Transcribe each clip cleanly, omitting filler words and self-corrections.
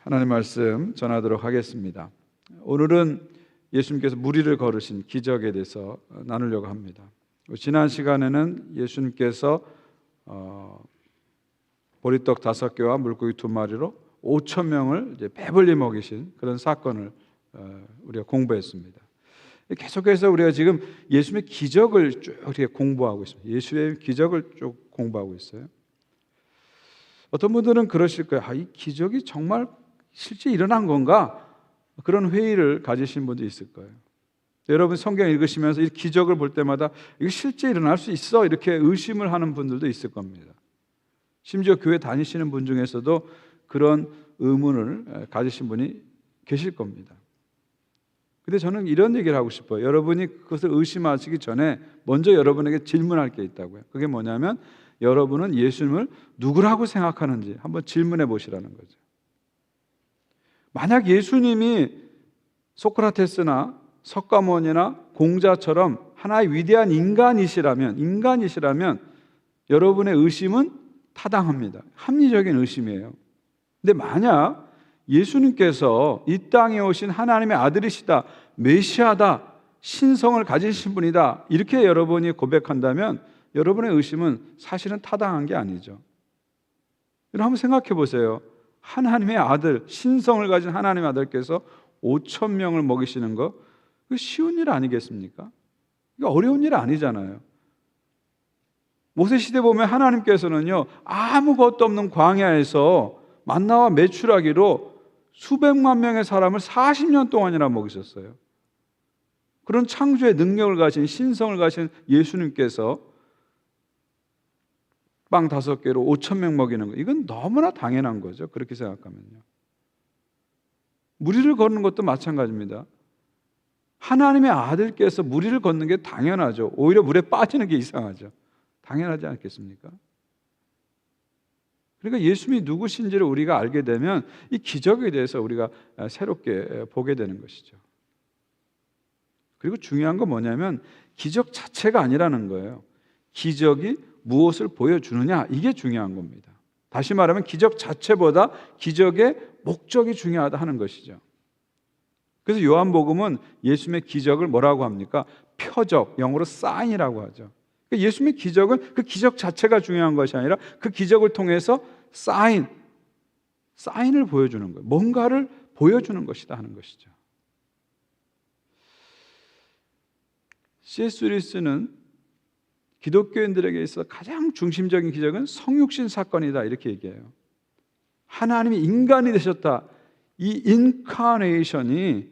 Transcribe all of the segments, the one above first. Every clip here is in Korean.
하나님 말씀 전하도록 하겠습니다. 오늘은 예수님께서 무리를 걸으신 기적에 대해서 나누려고 합니다. 지난 시간에는 예수님께서 보리떡 5개와 물고기 2마리로 5천 명을 이제 배불리 먹이신 그런 사건을 우리가 공부했습니다. 계속해서 우리가 지금 예수님의 기적을 쭉 이렇게 공부하고 있습니다. 예수의 기적을 쭉 공부하고 있어요. 어떤 분들은 그러실 거예요. 이 기적이 정말 실제 일어난 건가? 그런 회의를 가지신 분도 있을 거예요. 여러분 성경 읽으시면서 이 기적을 볼 때마다 이게 실제 일어날 수 있어? 이렇게 의심을 하는 분들도 있을 겁니다. 심지어 교회 다니시는 분 중에서도 그런 의문을 가지신 분이 계실 겁니다. 근데 저는 이런 얘기를 하고 싶어요. 여러분이 그것을 의심하시기 전에 먼저 여러분에게 질문할 게 있다고요. 그게 뭐냐면 여러분은 예수님을 누구라고 생각하는지 한번 질문해 보시라는 거죠. 만약 예수님이 소크라테스나 석가모니나 공자처럼 하나의 위대한 인간이시라면 여러분의 의심은 타당합니다. 합리적인 의심이에요. 근데 만약 예수님께서 이 땅에 오신 하나님의 아들이시다, 메시아다, 신성을 가지신 분이다, 이렇게 여러분이 고백한다면 여러분의 의심은 사실은 타당한 게 아니죠. 여러분 한번 생각해 보세요. 하나님의 아들, 신성을 가진 하나님의 아들께서 5천 명을 먹이시는 거, 그거 쉬운 일 아니겠습니까? 이거 어려운 일 아니잖아요. 모세시대 보면 하나님께서는요, 아무것도 없는 광야에서 만나와 메추라기로 수백만 명의 사람을 40년 동안이나 먹이셨어요. 그런 창조의 능력을 가진, 신성을 가진 예수님께서 빵 5개로 5천 명 먹이는 거, 이건 너무나 당연한 거죠. 그렇게 생각하면요. 무리를 걷는 것도 마찬가지입니다. 하나님의 아들께서 무리를 걷는 게 당연하죠. 오히려 물에 빠지는 게 이상하죠. 당연하지 않겠습니까? 그러니까 예수님이 누구신지를 우리가 알게 되면 이 기적에 대해서 우리가 새롭게 보게 되는 것이죠. 그리고 중요한 건 뭐냐면 기적 자체가 아니라는 거예요. 기적이 무엇을 보여주느냐, 이게 중요한 겁니다. 다시 말하면 기적 자체보다 기적의 목적이 중요하다 하는 것이죠. 그래서 요한복음은 예수님의 기적을 뭐라고 합니까? 표적, 영어로 사인이라고 하죠. 그러니까 예수님의 기적은 그 기적 자체가 중요한 것이 아니라 그 기적을 통해서 사인을 보여주는 거예요. 뭔가를 보여주는 것이다 하는 것이죠. C.S. 루이스는 기독교인들에게 있어서 가장 중심적인 기적은 성육신 사건이다 이렇게 얘기해요. 하나님이 인간이 되셨다. 이 인카네이션이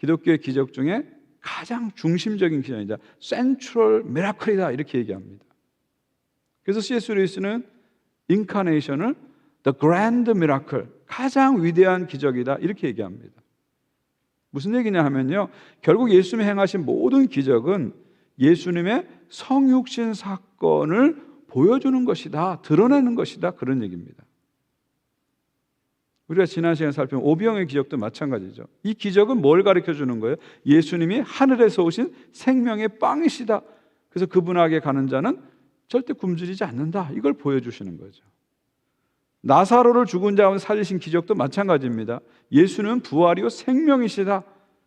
기독교의 기적 중에 가장 중심적인 기적이다. 센트럴 미라클이다 이렇게 얘기합니다. 그래서 C.S. 루이스는 인카네이션을 the grand miracle, 가장 위대한 기적이다 이렇게 얘기합니다. 무슨 얘기냐 하면요, 결국 예수님이 행하신 모든 기적은 예수님의 성육신 사건을 보여주는 것이다, 드러내는 것이다, 그런 얘기입니다. 우리가 지난 시간에 살펴본 오병의 기적도 마찬가지죠. 이 기적은 뭘 가르쳐 주는 거예요? 예수님이 하늘에서 오신 생명의 빵이시다. 그래서 그분에게 가는 자는 절대 굶주리지 않는다, 이걸 보여주시는 거죠. 나사로를 죽은 자 가운데 살리신 기적도 마찬가지입니다. 예수는 부활이요 생명이시다.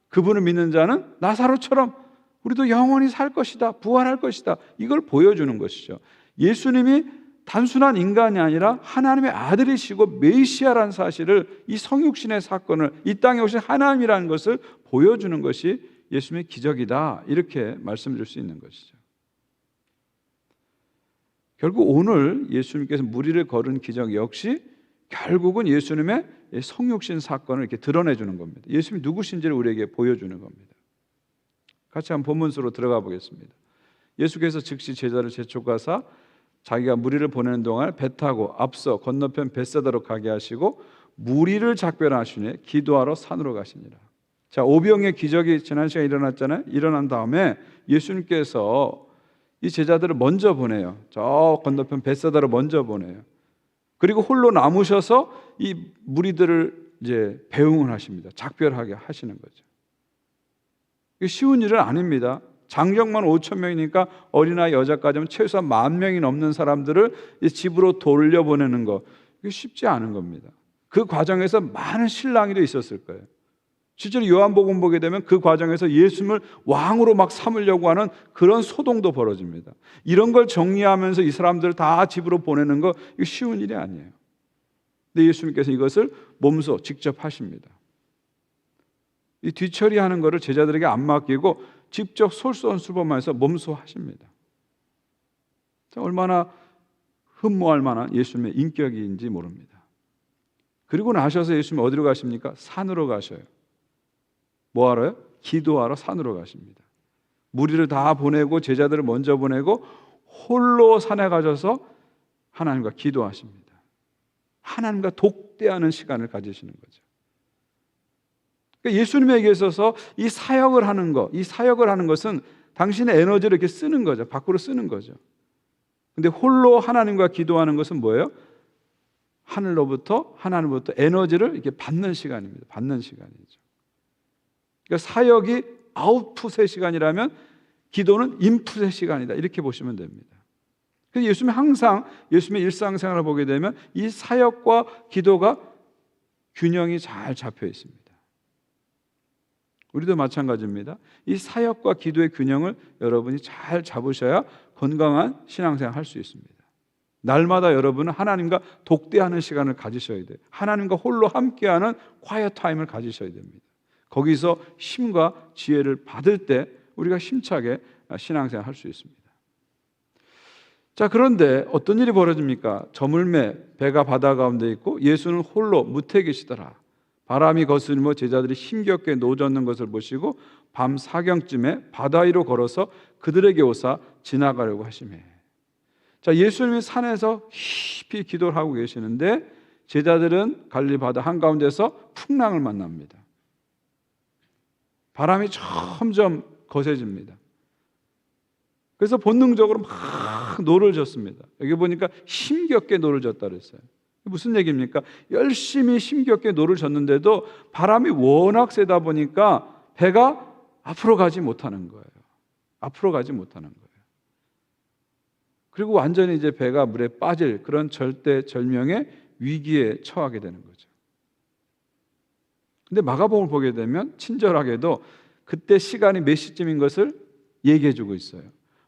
그분을 믿는 자는 나사로처럼 우리도 영원히 살 것이다, 부활할 것이다, 이걸 보여주는 것이죠. 예수님이 단순한 인간이 아니라 하나님의 아들이시고 메시아라는 사실을, 이 성육신의 사건을, 이 땅에 오신 하나님이라는 것을 보여주는 것이 예수님의 기적이다, 이렇게 말씀드릴 수 있는 것이죠. 결국 오늘 예수님께서 무리를 걸은 기적 역시 결국은 예수님의 성육신 사건을 이렇게 드러내주는 겁니다. 예수님이 누구신지를 우리에게 보여주는 겁니다. 같이 한번 본문으로 들어가 보겠습니다. 예수께서 즉시 제자를 재촉하사 자기가 무리를 보내는 동안 배 타고 앞서 건너편 벳세다로 가게 하시고 무리를 작별하시니 기도하러 산으로 가시니라. 자, 오병의 기적이 지난 시간에 일어났잖아요. 일어난 다음에 예수님께서 이 제자들을 먼저 보내요. 저 건너편 벳세다로 먼저 보내요. 그리고 홀로 남으셔서 이 무리들을 이제 배웅을 하십니다. 작별하게 하시는 거죠. 이게 쉬운 일은 아닙니다. 장정만 5천 명이니까 어린아이 여자까지 하면 최소한 10,000명이 넘는 사람들을 집으로 돌려보내는 거, 이게 쉽지 않은 겁니다. 그 과정에서 많은 실랑이도 있었을 거예요. 실제로 요한복음 보게 되면 그 과정에서 예수님을 왕으로 막 삼으려고 하는 그런 소동도 벌어집니다. 이런 걸 정리하면서 이 사람들을 다 집으로 보내는 거 이거 쉬운 일이 아니에요. 근데 예수님께서 이것을 몸소 직접 하십니다. 이 뒤처리하는 것을 제자들에게 안 맡기고 직접 솔선수범해서 몸소 하십니다. 얼마나 흠모할 만한 예수님의 인격인지 모릅니다. 그리고 나셔서 예수님 어디로 가십니까? 산으로 가셔요. 뭐 하러요? 기도하러 산으로 가십니다. 무리를 다 보내고 제자들을 먼저 보내고 홀로 산에 가셔서 하나님과 기도하십니다. 하나님과 독대하는 시간을 가지시는 거죠. 그러니까 예수님에게 있어서 이 사역을 하는 것, 이 사역을 하는 것은 당신의 에너지를 이렇게 쓰는 거죠. 밖으로 쓰는 거죠. 근데 홀로 하나님과 기도하는 것은 뭐예요? 하나님으로부터 에너지를 이렇게 받는 시간입니다. 받는 시간이죠. 그러니까 사역이 아웃풋의 시간이라면 기도는 인풋의 시간이다. 이렇게 보시면 됩니다. 그래서 예수님이 항상 예수님의 일상생활을 보게 되면 이 사역과 기도가 균형이 잘 잡혀 있습니다. 우리도 마찬가지입니다. 이 사역과 기도의 균형을 여러분이 잘 잡으셔야 건강한 신앙생활을 할 수 있습니다. 날마다 여러분은 하나님과 독대하는 시간을 가지셔야 돼요. 하나님과 홀로 함께하는 quiet 타임을 가지셔야 됩니다. 거기서 힘과 지혜를 받을 때 우리가 힘차게 신앙생활을 할 수 있습니다. 자, 그런데 어떤 일이 벌어집니까? 저물매 배가 바다 가운데 있고 예수는 홀로 무태에 계시더라. 바람이 거스리며 제자들이 힘겹게 노젓는 것을 보시고 밤 사경쯤에 바다 위로 걸어서 그들에게 오사 지나가려고 하시매. 자, 예수님이 산에서 깊이 기도를 하고 계시는데 제자들은 갈릴리 바다 한가운데서 풍랑을 만납니다. 바람이 점점 거세집니다. 그래서 본능적으로 막 노를 젓습니다. 여기 보니까 힘겹게 노를 젓다 그랬어요. 무슨 얘기입니까? 열심히 힘겹게 노를 젓는데도 바람이 워낙 세다 보니까 배가 앞으로 가지 못하는 거예요. 앞으로 가지 못하는 거예요. 그리고 완전히 이제 배가 물에 빠질 그런 절대절명의 위기에 처하게 되는 거죠. 근데 마가복음을 보게 되면 친절하게도 그때 시간이 몇 시쯤인 것을 얘기해 주고 있어요.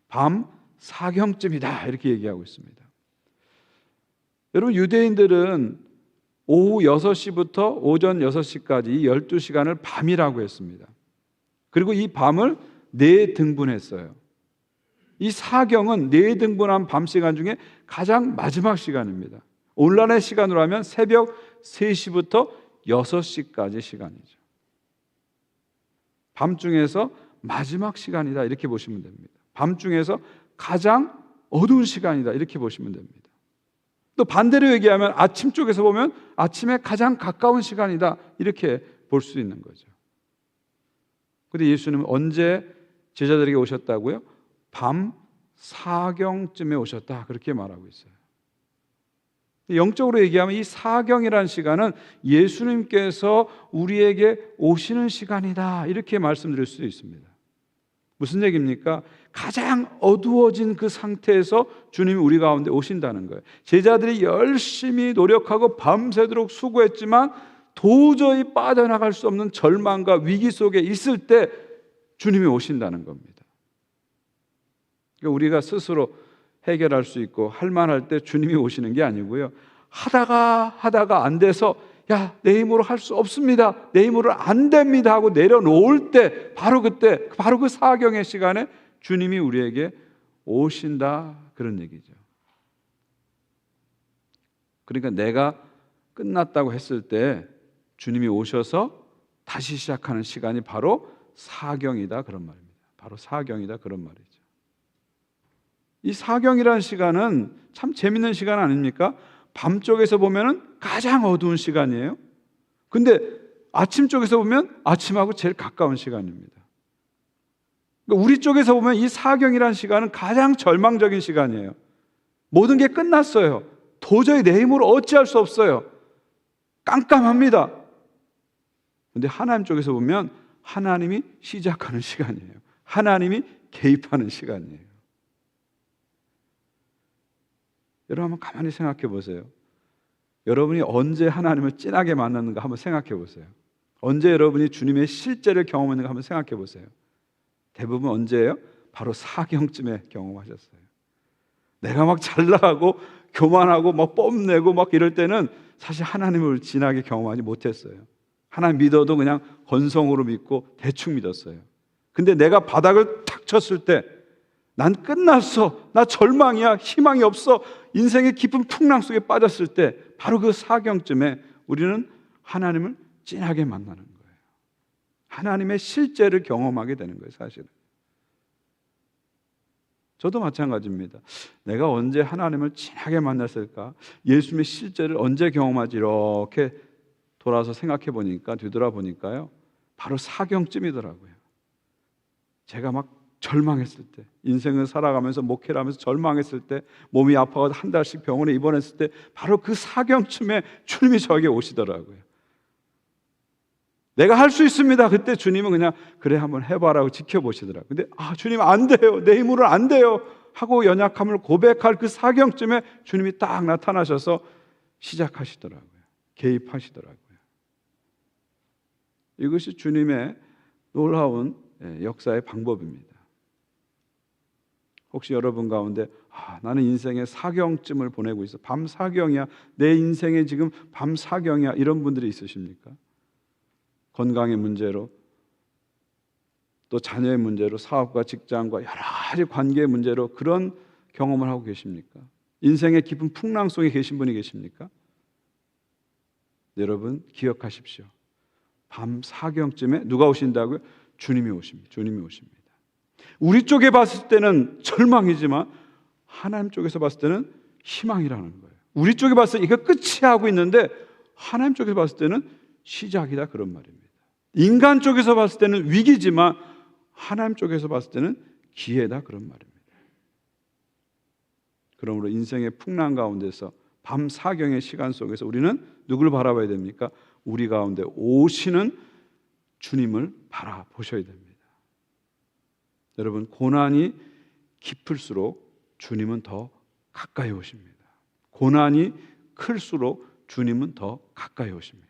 밤 사경쯤이다 이렇게 얘기하고 있습니다. 여러분, 유대인들은 오후 6시부터 오전 6시까지 이 12시간을 밤이라고 했습니다. 그리고 이 밤을 4등분했어요. 이 사경은 4등분한 밤 시간 중에 가장 마지막 시간입니다. 오늘날의 시간으로 하면 새벽 3시부터 6시까지 시간이죠. 밤중에서 마지막 시간이다 이렇게 보시면 됩니다. 밤중에서 가장 어두운 시간이다 이렇게 보시면 됩니다. 또 반대로 얘기하면 아침 쪽에서 보면 아침에 가장 가까운 시간이다 이렇게 볼 수 있는 거죠. 그런데 예수님은 언제 제자들에게 오셨다고요? 밤 사경쯤에 오셨다 그렇게 말하고 있어요. 영적으로 얘기하면 이 사경이라는 시간은 예수님께서 우리에게 오시는 시간이다 이렇게 말씀드릴 수도 있습니다. 무슨 얘기입니까? 가장 어두워진 그 상태에서 주님이 우리 가운데 오신다는 거예요. 제자들이 열심히 노력하고 밤새도록 수고했지만 도저히 빠져나갈 수 없는 절망과 위기 속에 있을 때 주님이 오신다는 겁니다. 그러니까 우리가 스스로 해결할 수 있고 할 만할 때 주님이 오시는 게 아니고요. 하다가 안 돼서 내 힘으로 할 수 없습니다. 내 힘으로 안 됩니다 하고 내려놓을 때 바로 그때 바로 그 사경의 시간에 주님이 우리에게 오신다 그런 얘기죠. 그러니까 내가 끝났다고 했을 때 주님이 오셔서 다시 시작하는 시간이 바로 사경이다 그런 말입니다. 바로 사경이다 그런 말이죠. 이 사경이라는 시간은 참 재밌는 시간 아닙니까? 밤 쪽에서 보면은 가장 어두운 시간이에요. 근데 아침 쪽에서 보면 아침하고 제일 가까운 시간입니다. 그러니까 우리 쪽에서 보면 이 사경이라는 시간은 가장 절망적인 시간이에요. 모든 게 끝났어요. 도저히 내 힘으로 어찌할 수 없어요. 깜깜합니다. 근데 하나님 쪽에서 보면 하나님이 시작하는 시간이에요. 하나님이 개입하는 시간이에요. 여러분 한번 가만히 생각해 보세요. 여러분이 언제 하나님을 진하게 만났는가 한번 생각해 보세요. 언제 여러분이 주님의 실제를 경험했는가 한번 생각해 보세요. 대부분 언제예요? 바로 사경쯤에 경험하셨어요. 내가 막 잘 나가고 교만하고 막 뽐내고 막 이럴 때는 사실 하나님을 진하게 경험하지 못했어요. 하나님 믿어도 그냥 건성으로 믿고 대충 믿었어요. 근데 내가 바닥을 탁 쳤을 때 난 끝났어, 나 절망이야, 희망이 없어, 인생의 깊은 풍랑 속에 빠졌을 때 바로 그 사경쯤에 우리는 하나님을 진하게 만나는 거예요. 하나님의 실제를 경험하게 되는 거예요. 사실은 저도 마찬가지입니다. 내가 언제 하나님을 진하게 만났을까? 예수님의 실제를 언제 경험하지? 이렇게 돌아서 생각해 보니까, 뒤돌아보니까요, 바로 사경쯤이더라고요. 제가 막 절망했을 때, 인생을 살아가면서 목회를 하면서 절망했을 때, 몸이 아파서 한 달씩 병원에 입원했을 때 바로 그 사경쯤에 주님이 저에게 오시더라고요. 내가 할 수 있습니다. 그때 주님은 그냥 그래 한번 해봐라고 지켜보시더라고요. 근데 주님 안 돼요, 내 힘으로는 안 돼요 하고 연약함을 고백할 그 사경쯤에 주님이 딱 나타나셔서 시작하시더라고요. 개입하시더라고요. 이것이 주님의 놀라운 역사의 방법입니다. 혹시 여러분 가운데 나는 인생의 사경쯤을 보내고 있어, 밤 사경이야, 내 인생에 지금 밤 사경이야, 이런 분들이 있으십니까? 건강의 문제로, 또 자녀의 문제로, 사업과 직장과 여러 가지 관계의 문제로 그런 경험을 하고 계십니까? 인생의 깊은 풍랑 속에 계신 분이 계십니까? 여러분 기억하십시오. 밤 사경쯤에 누가 오신다고요? 주님이 오십니다. 주님이 오십니다. 우리 쪽에 봤을 때는 절망이지만 하나님 쪽에서 봤을 때는 희망이라는 거예요. 우리 쪽에 봤을 때 이거 끝이 하고 있는데 하나님 쪽에서 봤을 때는 시작이다, 그런 말입니다. 인간 쪽에서 봤을 때는 위기지만 하나님 쪽에서 봤을 때는 기회다, 그런 말입니다. 그러므로 인생의 풍랑 가운데서 밤 사경의 시간 속에서 우리는 누구를 바라봐야 됩니까? 우리 가운데 오시는 주님을 바라보셔야 됩니다. 여러분, 고난이 깊을수록 주님은 더 가까이 오십니다. 고난이 클수록 주님은 더 가까이 오십니다.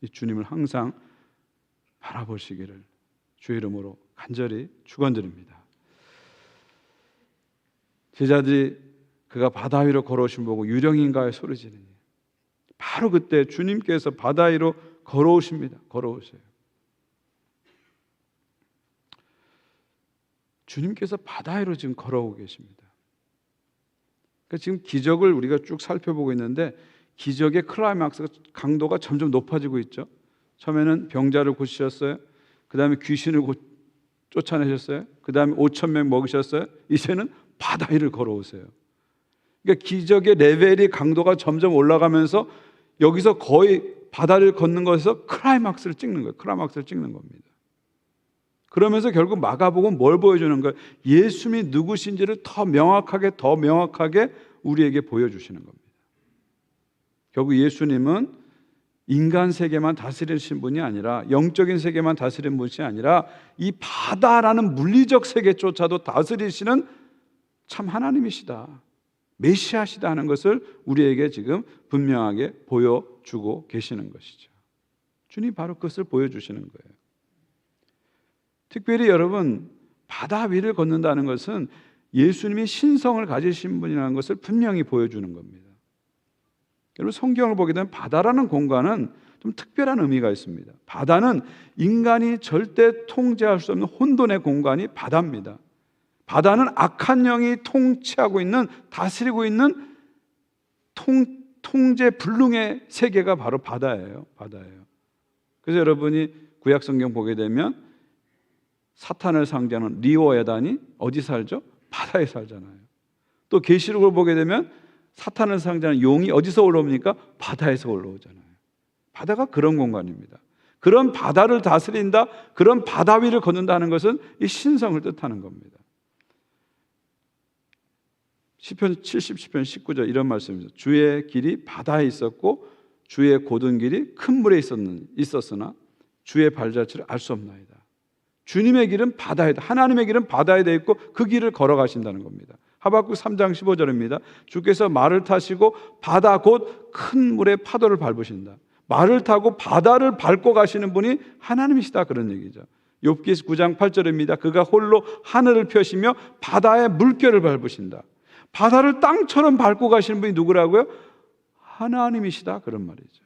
이 주님을 항상 바라보시기를 주의 이름으로 간절히 축원드립니다. 제자들이 그가 바다 위로 걸어오신 보고 유령인가에 소리 지르니 바로 그때 주님께서 바다 위로 걸어오십니다. 걸어오세요. 주님께서 바다 위로 지금 걸어오고 계십니다. 그러니까 지금 기적을 우리가 쭉 살펴보고 있는데 기적의 클라이막스 강도가 점점 높아지고 있죠. 처음에는 병자를 고치셨어요. 그 다음에 귀신을 쫓아내셨어요. 그 다음에 5,000명 먹으셨어요. 이제는 바다 위를 걸어오세요. 그러니까 기적의 레벨이 강도가 점점 올라가면서 여기서 거의 바다를 걷는 것에서 클라이막스를 찍는 거예요. 클라이막스를 찍는 겁니다. 그러면서 결국 마가복음은 뭘 보여주는 거예요? 예수님이 누구신지를 더 명확하게 우리에게 보여주시는 겁니다. 결국 예수님은 인간 세계만 다스리신 분이 아니라, 영적인 세계만 다스리는 분이 아니라 이 바다라는 물리적 세계조차도 다스리시는 참 하나님이시다, 메시아시다 하는 것을 우리에게 지금 분명하게 보여주고 계시는 것이죠. 주님 바로 그것을 보여주시는 거예요. 특별히 여러분, 바다 위를 걷는다는 것은 예수님이 신성을 가지신 분이라는 것을 분명히 보여주는 겁니다. 여러분, 성경을 보게 되면 바다라는 공간은 좀 특별한 의미가 있습니다. 바다는 인간이 절대 통제할 수 없는 혼돈의 공간이 바다입니다. 바다는 악한 영이 통치하고 있는, 다스리고 있는 통제 불능의 세계가 바로 바다예요. 그래서 여러분이 구약 성경 보게 되면 사탄을 상징하는 리오에단이 어디 살죠? 바다에 살잖아요. 또 계시록을 보게 되면 사탄을 상징하는 용이 어디서 올라옵니까? 바다에서 올라오잖아요. 바다가 그런 공간입니다. 그런 바다를 다스린다, 그런 바다 위를 걷는다는 것은 이 신성을 뜻하는 겁니다. 시편 70편 19절 이런 말씀입니다. 주의 길이 바다에 있었고 주의 고든 길이 큰 물에 있었으나 주의 발자취를 알 수 없나이다. 주님의 길은 바다에, 하나님의 길은 바다에 돼 있고 그 길을 걸어가신다는 겁니다. 하박국 3장 15절입니다. 주께서 말을 타시고 바다 곧 큰 물의 파도를 밟으신다. 말을 타고 바다를 밟고 가시는 분이 하나님이시다, 그런 얘기죠. 욥기 9장 8절입니다. 그가 홀로 하늘을 펴시며 바다의 물결을 밟으신다. 바다를 땅처럼 밟고 가시는 분이 누구라고요? 하나님이시다, 그런 말이죠.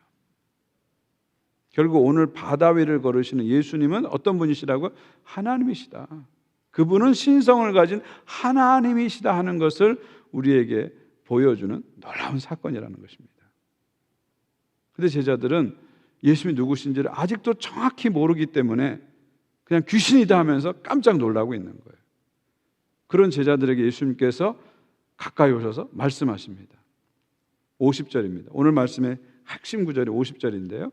결국 오늘 바다 위를 걸으시는 예수님은 어떤 분이시라고요? 하나님이시다. 그분은 신성을 가진 하나님이시다 하는 것을 우리에게 보여주는 놀라운 사건이라는 것입니다. 그런데 제자들은 예수님이 누구신지를 아직도 정확히 모르기 때문에 그냥 귀신이다 하면서 깜짝 놀라고 있는 거예요. 그런 제자들에게 예수님께서 가까이 오셔서 말씀하십니다. 50절입니다. 오늘 말씀의 핵심 구절이 50절인데요.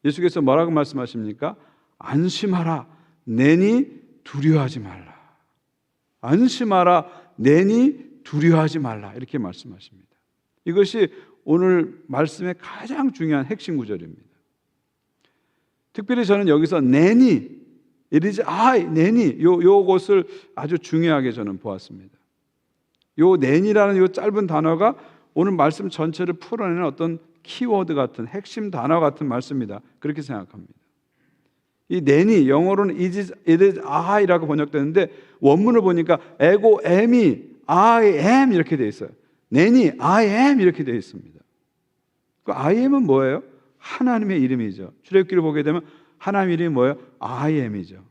예수께서 뭐라고 말씀하십니까? 안심하라, 내니 두려워하지 말라. 안심하라, 내니 두려워하지 말라. 이렇게 말씀하십니다. 이것이 오늘 말씀의 가장 중요한 핵심 구절입니다. 특별히 저는 여기서 내니, it is I, 내니, 요것을 아주 중요하게 저는 보았습니다. 요 내니라는 요 짧은 단어가 오늘 말씀 전체를 풀어내는 어떤 키워드 같은 핵심 단어 같은 말씀이다, 그렇게 생각합니다. 이 내니, 영어로는 it is I라고 번역되는데 원문을 보니까 에고 am이 I am 이렇게 되어 있어요. 내니 I am 이렇게 되어 있습니다. 그 I am은 뭐예요? 하나님의 이름이죠. 출애굽기를 보게 되면 하나님 이름이 뭐예요? I am이죠.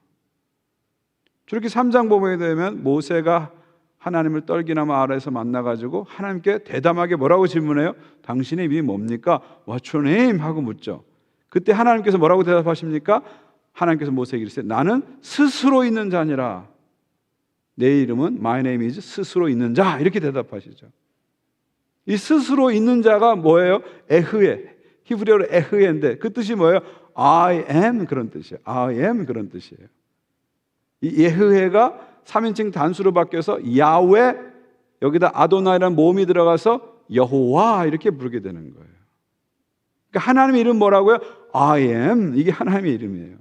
출애굽기 3장 보게 되면 모세가 하나님을 떨기나무 아래에서 만나가지고 하나님께 대담하게 뭐라고 질문해요? 당신의 이름이 뭡니까? What's your name? 하고 묻죠. 그때 하나님께서 뭐라고 대답하십니까? 하나님께서 모세에게 이르시되 나는 스스로 있는 자니라. 내 이름은 My name is 스스로 있는 자, 이렇게 대답하시죠. 이 스스로 있는 자가 뭐예요? 에흐에, 히브리어로 에흐에인데 그 뜻이 뭐예요? I am, 그런 뜻이에요. I am, 그런 뜻이에요. 이 에흐에가 3인칭 단수로 바뀌어서 야훼, 여기다 아도나이라는 모음이 들어가서 여호와 이렇게 부르게 되는 거예요. 그러니까 하나님의 이름 뭐라고요? I am, 이게 하나님의 이름이에요.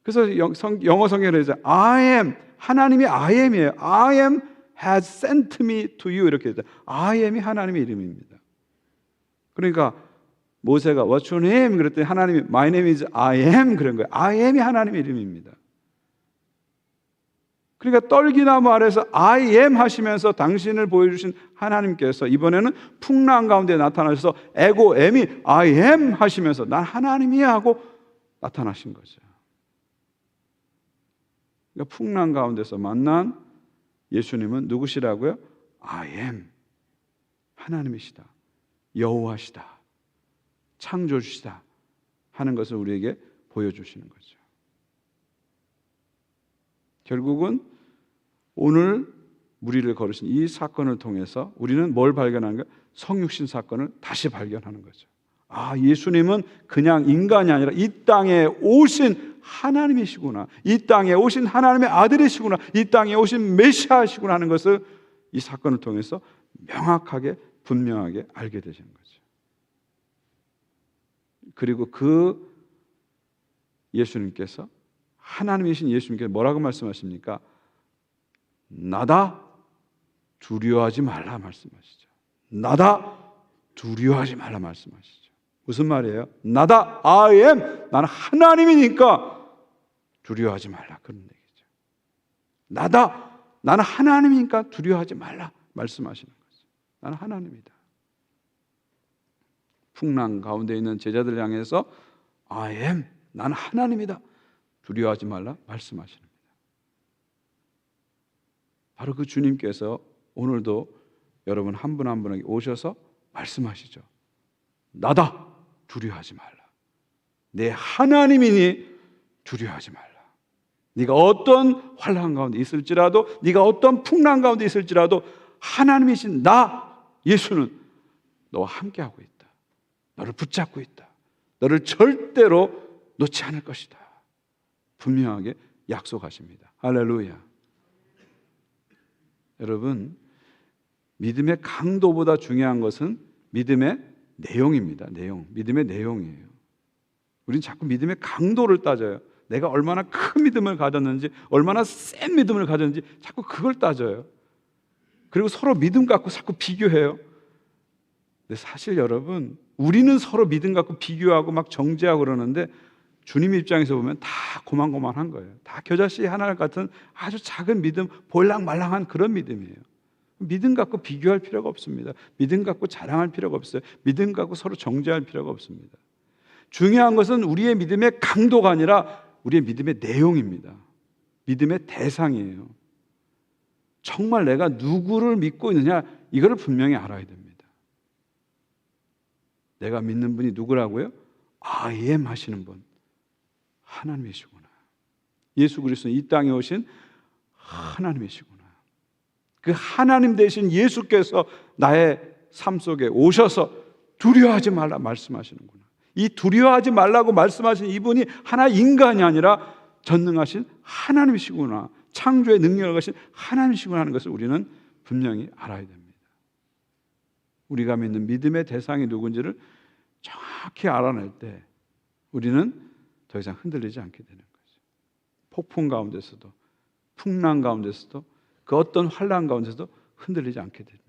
그래서 영어 성경에 이제 I am, 하나님이 I am이에요. I am has sent me to you 이렇게 되죠. I am이 하나님의 이름입니다. 그러니까 모세가 What's your name? 그랬더니 하나님이 My name is I am 그런 거예요. I am이 하나님의 이름입니다. 그러니까 떨기나무 아래서 I am 하시면서 당신을 보여주신 하나님께서 이번에는 풍랑 가운데 나타나셔서 에고 엠이 I am 하시면서 난 하나님이야 하고 나타나신 거죠. 그러니까 풍랑 가운데서 만난 예수님은 누구시라고요? I am, 하나님이시다, 여호와시다, 창조주시다 하는 것을 우리에게 보여주시는 거죠. 결국은 오늘 무리를 걸으신 이 사건을 통해서 우리는 뭘 발견하는 거예요? 성육신 사건을 다시 발견하는 거죠. 아, 예수님은 그냥 인간이 아니라 이 땅에 오신 하나님이시구나, 이 땅에 오신 하나님의 아들이시구나, 이 땅에 오신 메시아시구나 하는 것을 이 사건을 통해서 명확하게 분명하게 알게 되시는 거죠. 그리고 그 예수님께서, 하나님이신 예수님께서 뭐라고 말씀하십니까? 나다, 두려워하지 말라 말씀하시죠. 나다, 두려워하지 말라 말씀하시죠. 무슨 말이에요? 나다, I am, 나는 하나님이니까 두려워하지 말라, 그런 얘기죠. 나다, 나는 하나님이니까 두려워하지 말라 말씀하시는 거죠. 나는 하나님이다. 풍랑 가운데 있는 제자들 향해서 I am, 나는 하나님이다, 두려워하지 말라 말씀하시는 겁니다. 바로 그 주님께서 오늘도 여러분 한 분 한 분에게 오셔서 말씀하시죠. 나다, 두려워하지 말라. 내 하나님이니 두려워하지 말라. 네가 어떤 환난 가운데 있을지라도, 네가 어떤 풍랑 가운데 있을지라도 하나님이신 나 예수는 너와 함께하고 있다. 너를 붙잡고 있다. 너를 절대로 놓지 않을 것이다. 분명하게 약속하십니다. 할렐루야. 여러분, 믿음의 강도보다 중요한 것은 믿음의 내용입니다. 내용. 믿음의 내용이에요. 우리는 자꾸 믿음의 강도를 따져요. 내가 얼마나 큰 믿음을 가졌는지, 얼마나 센 믿음을 가졌는지 자꾸 그걸 따져요. 그리고 서로 믿음 갖고 자꾸 비교해요. 근데 사실 여러분, 우리는 서로 믿음 갖고 비교하고 막 정죄하고 그러는데 주님 입장에서 보면 다 고만고만한 거예요. 다 겨자씨 하나 같은 아주 작은 믿음, 볼랑말랑한 그런 믿음이에요. 믿음 갖고 비교할 필요가 없습니다. 믿음 갖고 자랑할 필요가 없어요. 믿음 갖고 서로 정죄할 필요가 없습니다. 중요한 것은 우리의 믿음의 강도가 아니라 우리의 믿음의 내용입니다. 믿음의 대상이에요. 정말 내가 누구를 믿고 있느냐, 이거를 분명히 알아야 됩니다. 내가 믿는 분이 누구라고요? 예 하시는 분, 하나님이시구나. 예수 그리스도는 이 땅에 오신 하나님이시구나. 그 하나님 되신 예수께서 나의 삶 속에 오셔서 두려워하지 말라 말씀하시는구나. 이 두려워하지 말라고 말씀하신 이분이 하나 인간이 아니라 전능하신 하나님이시구나, 창조의 능력을 가신 하나님이시구나 하는 것을 우리는 분명히 알아야 됩니다. 우리가 믿는 믿음의 대상이 누군지를 정확히 알아낼 때 우리는 더 이상 흔들리지 않게 되는 거죠. 폭풍 가운데서도, 풍랑 가운데서도, 그 어떤 환난 가운데서도 흔들리지 않게 됩니다.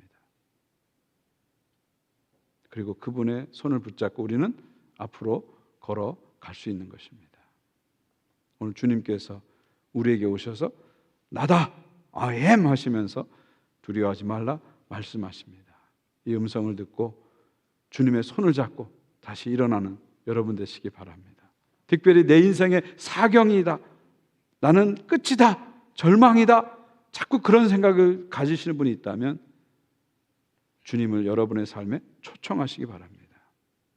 그리고 그분의 손을 붙잡고 우리는 앞으로 걸어갈 수 있는 것입니다. 오늘 주님께서 우리에게 오셔서 나다, I am 하시면서 두려워하지 말라 말씀하십니다. 이 음성을 듣고 주님의 손을 잡고 다시 일어나는 여러분 되시기 바랍니다. 특별히 내 인생의 사경이다, 나는 끝이다, 절망이다, 자꾸 그런 생각을 가지시는 분이 있다면 주님을 여러분의 삶에 초청하시기 바랍니다.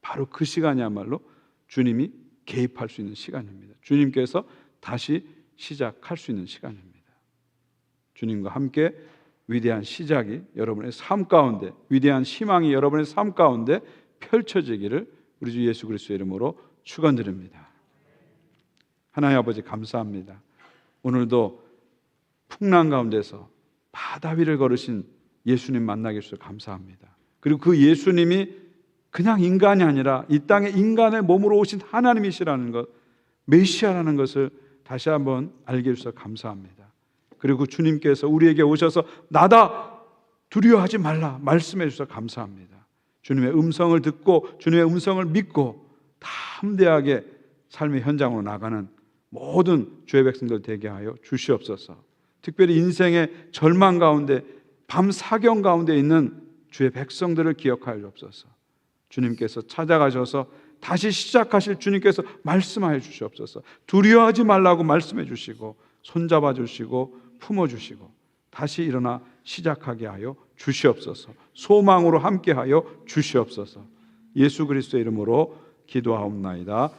바로 그 시간이야말로 주님이 개입할 수 있는 시간입니다. 주님께서 다시 시작할 수 있는 시간입니다. 주님과 함께 위대한 시작이 여러분의 삶 가운데, 위대한 희망이 여러분의 삶 가운데 펼쳐지기를 우리 주 예수 그리스도의 이름으로 축원드립니다. 하나님 아버지 감사합니다. 오늘도 풍랑 가운데서 바다 위를 걸으신 예수님 만나게 해주셔서 감사합니다. 그리고 그 예수님이 그냥 인간이 아니라 이 땅에 인간의 몸으로 오신 하나님이시라는 것, 메시아라는 것을 다시 한번 알게 해주셔서 감사합니다. 그리고 주님께서 우리에게 오셔서 나다, 두려워하지 말라 말씀해 주셔서 감사합니다. 주님의 음성을 듣고 주님의 음성을 믿고 담대하게 삶의 현장으로 나가는 모든 주의 백성들 되게 하여 주시옵소서. 특별히 인생의 절망 가운데, 밤 사경 가운데 있는 주의 백성들을 기억하여 주옵소서. 주님께서 찾아가셔서 다시 시작하실 주님께서 말씀하여 주시옵소서. 두려워하지 말라고 말씀해 주시고 손잡아 주시고 품어 주시고 다시 일어나 시작하게 하여 주시옵소서. 소망으로 함께하여 주시옵소서. 예수 그리스도의 이름으로 기도하옵나이다.